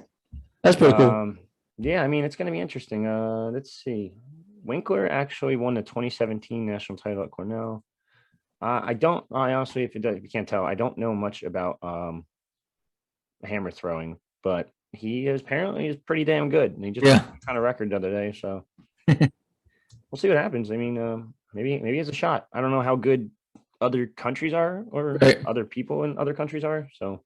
That's pretty cool.
Yeah, I mean, it's going to be interesting. Let's see. Winkler actually won the 2017 national title at Cornell. I honestly, if you can't tell, I don't know much about hammer throwing, but he is pretty damn good. And he just kind of record the other day. So we'll see what happens. I mean, maybe he has a shot. I don't know how good other countries are or other people in other countries are. So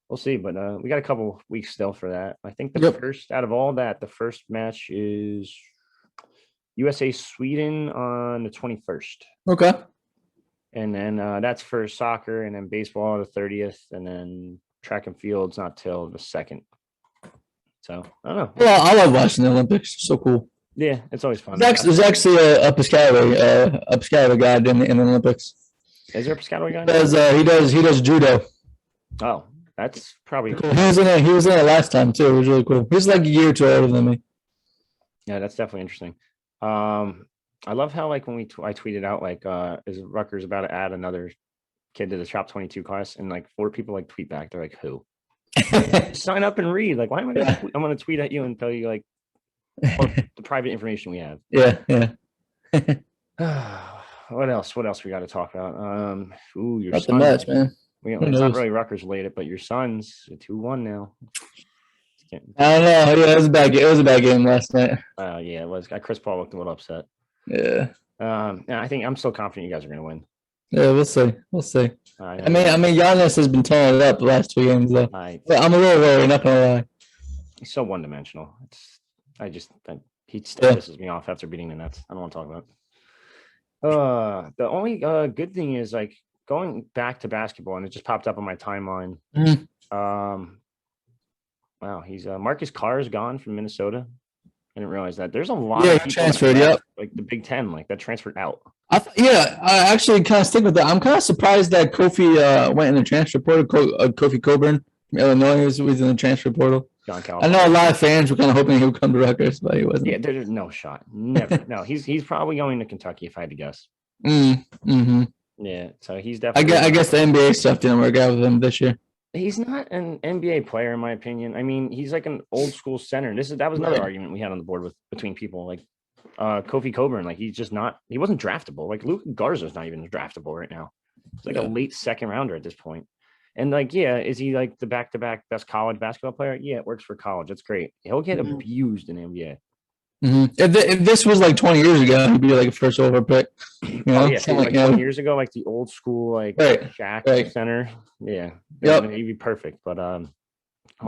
we'll see. But we got a couple weeks still for that. I think the first out of all that, the first match is USA Sweden on the 21st.
Okay.
And then that's for soccer, and then baseball the 30th, and then track and field's not till the 2nd. So I don't know.
Well, I love watching the Olympics. So cool.
Yeah, it's always fun.
There's actually a Piscataway guy in the Olympics.
Is there a Piscataway guy?
He does judo.
Oh, that's probably
cool. He was in it last time too. It was really cool. He's like a year or two older than me.
Yeah, that's definitely interesting. I love how like when I tweeted out like is Rutgers about to add another kid to the top 22 class, and like 4 people like tweet back. They're like, who? Sign up and read. Like, why am I? I'm gonna tweet at you and tell you like the private information we have.
Yeah.
What else we got to talk about? Your
not the match, man.
It's not really Rutgers related, but your son's 2-1 now.
I don't know. Yeah, it was a bad game last night.
Yeah, it was. Chris Paul looked a little upset.
Yeah.
I think I'm still confident you guys are going to win.
Yeah, we'll see. I mean, Giannis has been tearing it up the last 2 games, though. I'm a little worried. Not gonna lie.
He's so one-dimensional. He pisses me off after beating the Nets. I don't want to talk about it. The only good thing is like going back to basketball, and it just popped up on my timeline.
Mm-hmm.
Wow, he's Marcus Carr is gone from Minnesota. I didn't realize that. There's a lot
of
people
transferred.
Like the Big Ten, like that transferred out.
I actually kind of stick with that. I'm kind of surprised that Kofi went in the transfer portal. Kofi Coburn from Illinois was in the transfer portal. I know a lot of fans were kind of hoping he would come to Rutgers, but he wasn't.
Yeah, there's no shot. Never. No, he's probably going to Kentucky if I had to guess.
Mm-hmm.
Yeah, so he's definitely.
I guess the NBA stuff didn't work out with him this year.
He's not an NBA player, in my opinion. I mean, he's like an old school center. That was another argument we had on the board between people. Like Kofi Coburn, like he wasn't draftable. Like Luka Garza's not even draftable right now. He's like a late second rounder at this point. And like, yeah, is he like the back-to-back best college basketball player? Yeah, it works for college. That's great. He'll get abused in the NBA.
If this was like 20 years ago, he'd be like a first overall pick. You
Oh
know,
yeah,
something
like 20 years ago, like the old school, like
right,
Shaq
right.
center. Yeah,
Yep.
he'd be perfect. But hold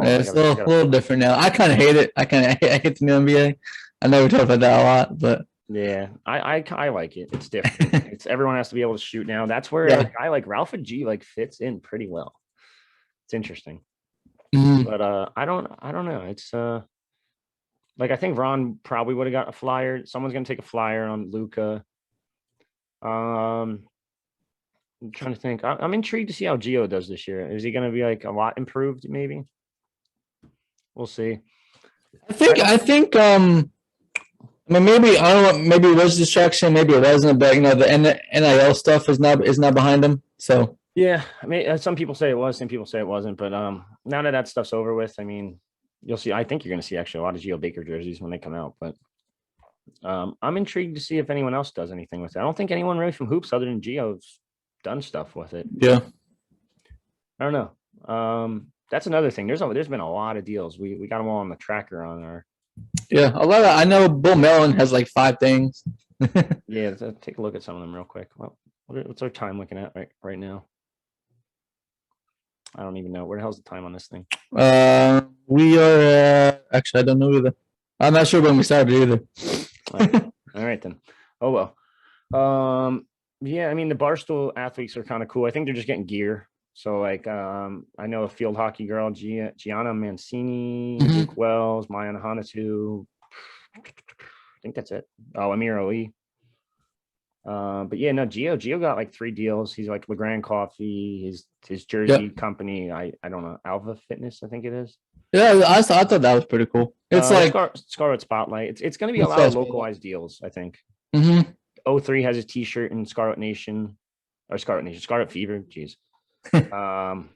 Yeah,
on,
it's
I
a
gotta.
little different now. I kind of hate it. I hate the new NBA. I know we talked about that a lot, but
Yeah, I like it. It's different. It's everyone has to be able to shoot now. That's where a
yeah.
guy like Ralph G like fits in pretty well. It's interesting.
Mhm.
But I don't know. It's like I think Ron probably would have got a flyer. Someone's gonna take a flyer on Luca. Um, I'm trying to think. I'm intrigued to see how Gio does this year. Is he gonna be like a lot improved? Maybe we'll see. I don't.
I think I mean maybe I don't know, maybe it was distraction, maybe it wasn't, but the NIL stuff is not behind him. So
Yeah, I mean, some people say it was, some people say it wasn't, but now that that stuff's over with, I mean, you'll see. I think you're gonna see actually a lot of Geo Baker jerseys when they come out, but I'm intrigued to see if anyone else does anything with it. I don't think anyone really from hoops other than Geo's done stuff with it.
yeah.
I don't know. That's another thing. There's been a lot of deals. We got them all on the tracker on our.
Yeah, a lot of I know Bull Mellon has like 5 things.
Yeah, let's take a look at some of them real quick. Well, what's our time looking at right now? I don't even know where the hell's the time on this thing.
We are actually I don't know either. I'm not sure when we started either.
All right then. Oh well. Yeah, I mean the Barstool athletes are kind of cool. I think they're just getting gear. So like I know a field hockey girl, Gianna Mancini,
Mhm.
Luke Wells, Mayan Hanatu. I think that's it. Oh, Amir Ali. But yeah, no, Gio got like 3 deals. He's like LeGrand Coffee, his jersey
Yep.
company. I don't know, Alva Fitness, I think it is.
Yeah, I thought that was pretty cool. It's like
Scarlet Spotlight. It's going to be a
it's
lot of
us.
localized deals, I think.
Mm-hmm.
O3 has his T-shirt in Scarlet Nation or Scarlet Nation, Scarlet Fever. Jeez. Um,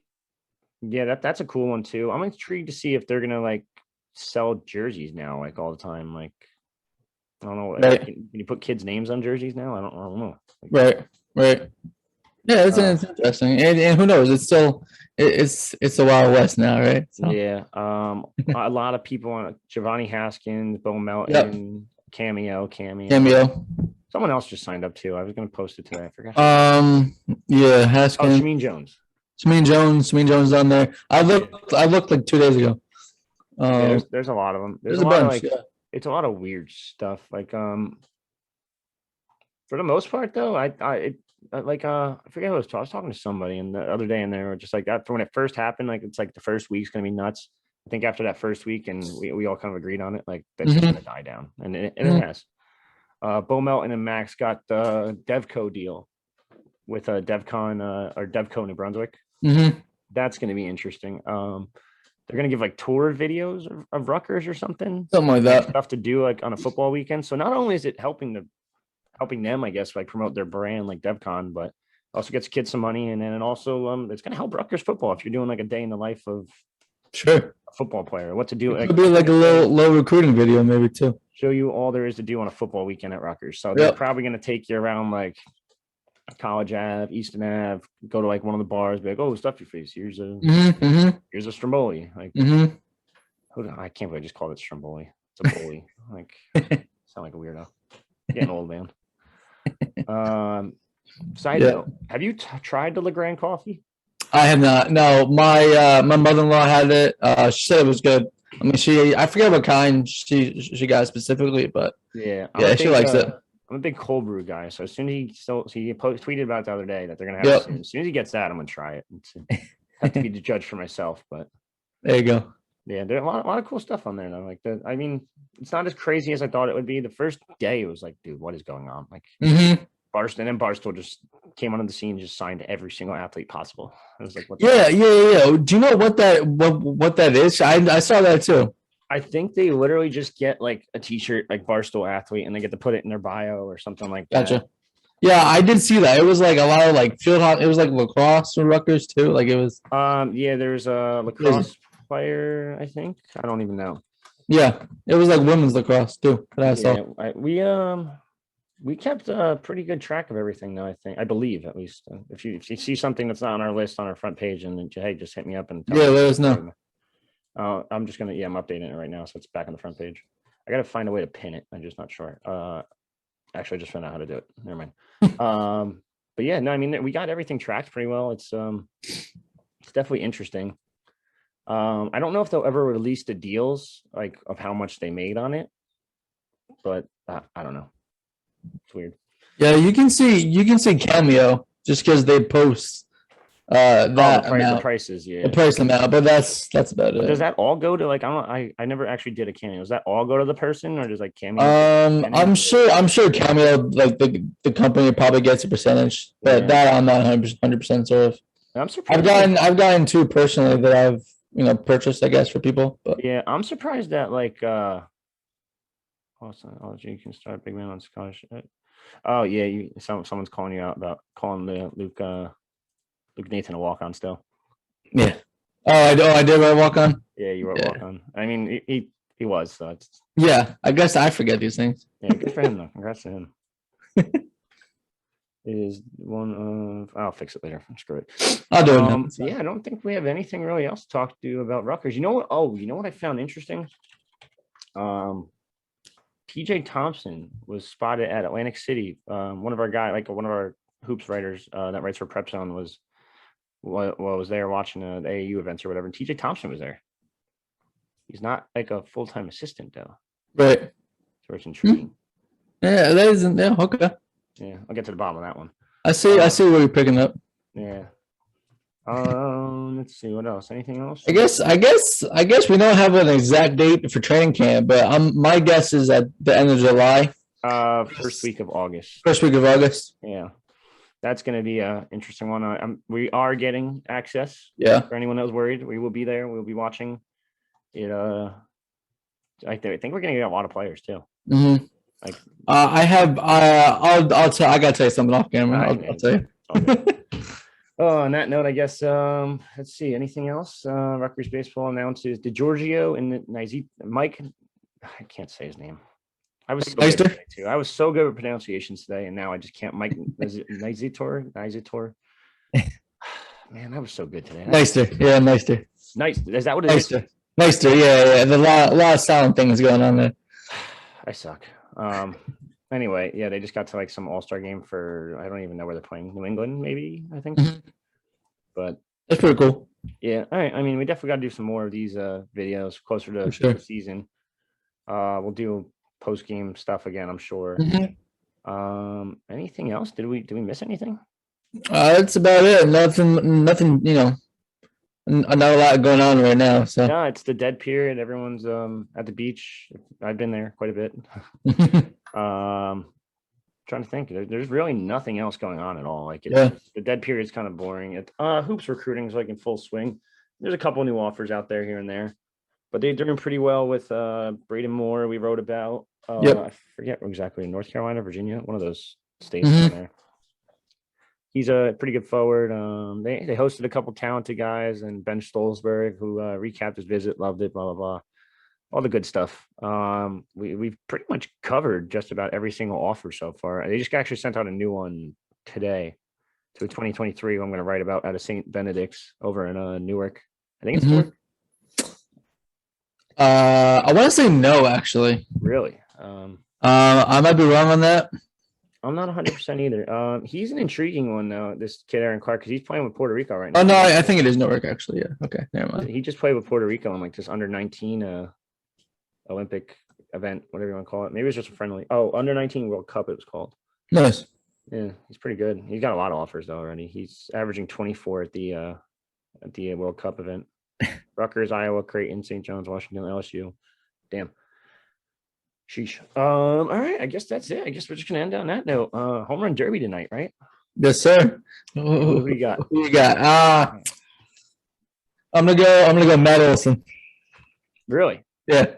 yeah, that's a cool one too. I'm intrigued to see if they're gonna like sell jerseys now, like all the time. Like I don't know,
Right,
can you put kids' names on jerseys now? I don't know. Like,
right, right. Yeah,
uh,
it's interesting, and who knows? It's still it's the Wild West now, right? So
yeah, a lot of people on Giovanni Haskins, Bo
yep,
Melton, Cameo.
cameo.
Someone else just signed up too. I was gonna post it today. I forgot.
Yeah,
Oh,
Haskins,
Shameen Jones.
Shameen Jones on there. I looked like 2 days ago.
Yeah,
Um,
there's a lot of them. There's
there's
a
a
lot of
bunch.
like
Yeah.
it's a lot of weird stuff. Like for the most part though, like I forget who I was talking to somebody and the other day and they were just like that for when it first happened, like it's like the first week's gonna be nuts. I think after that first week and we all kind of agreed on it, like that's just
Mm-hmm.
gonna die down. And it
Mm-hmm.
has. Bo Melton and Max got the Devco deal with DevCon or Devco New Brunswick.
Mm-hmm.
That's gonna be interesting. They're gonna give like tour videos of Rutgers or something,
Something like
like
that.
stuff to do like on a football weekend. So not only is it helping them, I guess, like promote their brand like DevCon, but also gets kids some money, and then it also it's gonna help Rutgers football if you're doing like a day in the life of
Sure.
a football player, what to do,
It
like
could be like a little low recruiting video, maybe too.
show you all there is to do on a football weekend at Rutgers. So they're
Yep.
probably gonna take you around like College Ave, Easton Ave, go to like one of the bars, be like, oh, stuff your face.
Mm-hmm. Mm-hmm.
Here's a Stromboli. Like,
Mm-hmm.
I can't believe I just called it Stromboli. It's a bully. Like, sound like a weirdo. Getting old, man. Side
Yeah.
note: have you tried the Legrand coffee?
I have not. No, my mother-in-law had it. She said it was good. I mean, I forget what kind she got specifically, but
Yeah,
yeah, she likes it.
I'm a big cold brew guy. So as soon as he tweeted about it the other day that they're gonna have it
Yep.
soon. As soon as he gets that, I'm gonna try it. Have to be the judge for myself, but
There you go.
yeah, there's a lot of cool stuff on there. Though. Like I mean, it's not as crazy as I thought it would be. The first day, it was like, dude, what is going on? Like
Mm-hmm.
Barstool, and then Barstool just came onto the scene, and just signed every single athlete possible. I was like, what?
Yeah. Do you know what that is? I saw that too.
I think they literally just get like a T-shirt, like Barstool athlete, and they get to put it in their bio or something like that.
Gotcha. Yeah, I did see that. It was like a lot of like field hockey. It was like lacrosse and Rutgers too. Like it was.
Yeah, there's a lacrosse player. I think I don't even know.
Yeah, it was like women's lacrosse too. That I saw.
We kept a pretty good track of everything, though. I believe at least. If you see something that's not on our list on our front page, and then, hey, just hit me up and tell
Yeah,
me.
let us know.
I'm just gonna I'm updating it right now, so it's back on the front page. I got to find a way to pin it. I'm just not sure. Actually, I just found out how to do it. Never mind. But yeah, no, I mean, we got everything tracked pretty well. It's definitely interesting. I don't know if they'll ever release the deals like of how much they made on it, but I don't know. It's weird.
Yeah, you can see Cameo just because they post that
the
amount,
prices, yeah.
the price amount, but that's about it.
Does that all go to like I never actually did a Cameo. Does that all go to the person or does like Cameo?
I'm sure Cameo, like the company probably gets a percentage, but that I'm not 100% sure of.
I'm surprised.
I've gotten two personally that I've purchased, I guess, for people. But
yeah, I'm surprised that like you can start big man on scholarship. Oh yeah, someone's calling you out about calling the Luke Nathan a walk on still.
Yeah. I did a walk on.
Yeah, you were a walk on. I mean, he was. So it's.
Yeah, I guess I forget these things.
Yeah, good for him though. Congrats to him. Is one of I'll fix it later. Screw it.
I'll do it.
Yeah, I don't think we have anything really else to talk to you about Rutgers. You know what? Oh, you know what I found interesting? TJ Thompson was spotted at Atlantic City. One of our hoops writers that writes for Prep Zone was there watching the AAU events or whatever. And TJ Thompson was there. He's not like a full-time assistant though.
Right.
So it's intriguing.
Yeah, that isn't. Yeah, okay.
Yeah, I'll get to the bottom of that one.
I see what you're picking up.
Yeah. Let's see what else. Anything else?
I guess we don't have an exact date for training camp, but my guess is at the end of July.
First week of August.
First week of August.
Yeah, that's going to be an interesting one. We are getting access.
Yeah.
For anyone that was worried, we will be there. We'll be watching. It. I think we're going to get a lot of players too.
Mm-hmm.
Like,
I have. I'll tell. I gotta tell you something off camera. I'll tell you.
Oh, on that note, I guess let's see. Anything else? Rutgers baseball announces DiGiorgio and Mike. I can't say his name. I was so good today too. I was so good with pronunciations today, and now I just can't. Mike Nizitor. Man, that was so good today.
Neister. Yeah, Neister.
Nice. Is that what it is?
Neister. Yeah. The lot of silent things going on there.
I suck. Anyway, yeah, they just got to like some all-star game for I don't even know where they're playing. New England, maybe, I think. Mm-hmm. But
that's pretty cool.
Yeah. All right. I mean, we definitely got to do some more of these videos closer to the season. We'll do post-game stuff again, I'm sure. Mm-hmm. Anything else? Did we miss anything?
That's about it. Nothing, not a lot going on right now. So
yeah, it's the dead period. Everyone's at the beach. I've been there quite a bit. Trying to think. There's really nothing else going on at all. Like the dead period's kind of boring. Hoops recruiting is like in full swing. There's a couple new offers out there here and there, but they're doing pretty well with Braden Moore. We wrote about. I forget exactly, North Carolina, Virginia, one of those states down there. He's a pretty good forward. They hosted a couple talented guys, and Ben Stolzberg, who recapped his visit, loved it, blah, blah, blah. All the good stuff. We've pretty much covered just about every single offer so far. They just actually sent out a new one today to 2023 who I'm going to write about out of St. Benedict's over in Newark. I think it's Newark.
I want to say no, actually.
Really?
I might be wrong on that.
I'm not 100% either. He's an intriguing one though. This kid Aaron Clark, because he's playing with Puerto Rico right now.
Oh no, I think it is Newark actually. Yeah. Okay, never mind.
He just played with Puerto Rico in like this under 19 Olympic event, whatever you want to call it. Maybe it was just a friendly. Oh, under 19 World Cup it was called.
Nice.
Yeah, he's pretty good. He's got a lot of offers though already. He's averaging 24 at the World Cup event. Rutgers, Iowa, Creighton, St. John's, Washington, LSU. Damn. Sheesh. All right. I guess that's it. I guess we're just gonna end on that note. Home run derby tonight, right?
Yes, sir.
Who do you got?
Who you got? I'm gonna go Matt Olson.
Really?
Yeah.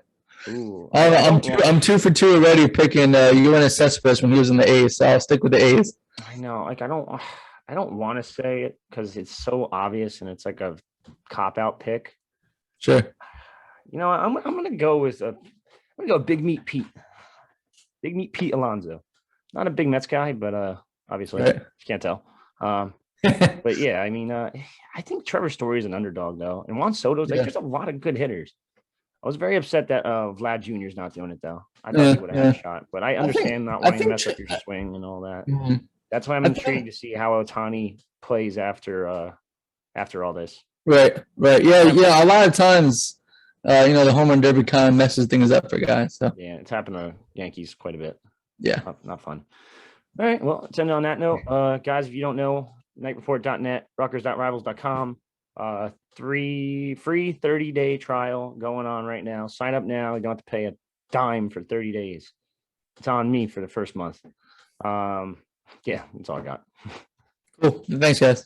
Ooh,
I'm 2 for 2 already picking UNS Cespedes when he was in the A's, so I'll stick with the A's.
I know. Like I don't want to say it because it's so obvious and it's like a cop-out pick.
Sure.
You know, I'm gonna go with I'm gonna go Big Meat Pete. Big Meat Pete Alonso. Not a big Mets guy, but obviously you can't tell. But yeah, I mean, I think Trevor Story is an underdog though, and Juan Soto's like there's a lot of good hitters. I was very upset that Vlad Jr. is not doing it though. I thought he would have had a shot, but I understand not
I
wanting to
think
mess up your swing and all that.
Mhm.
That's why I'm
I
intrigued
think
to see how Otani plays after all this.
right. Yeah. A lot of times, the home run derby kind of messes things up for guys. So
Yeah, it's happened to Yankees quite a bit.
yeah.
Not fun. All right. Well, let's end on that note. Guys, if you don't know, nightreport.net, Rutgers.rivals.com. Free 30-day trial going on right now. Sign up now. You don't have to pay a dime for 30 days. It's on me for the first month. Yeah, that's all I got.
Cool. Thanks, guys.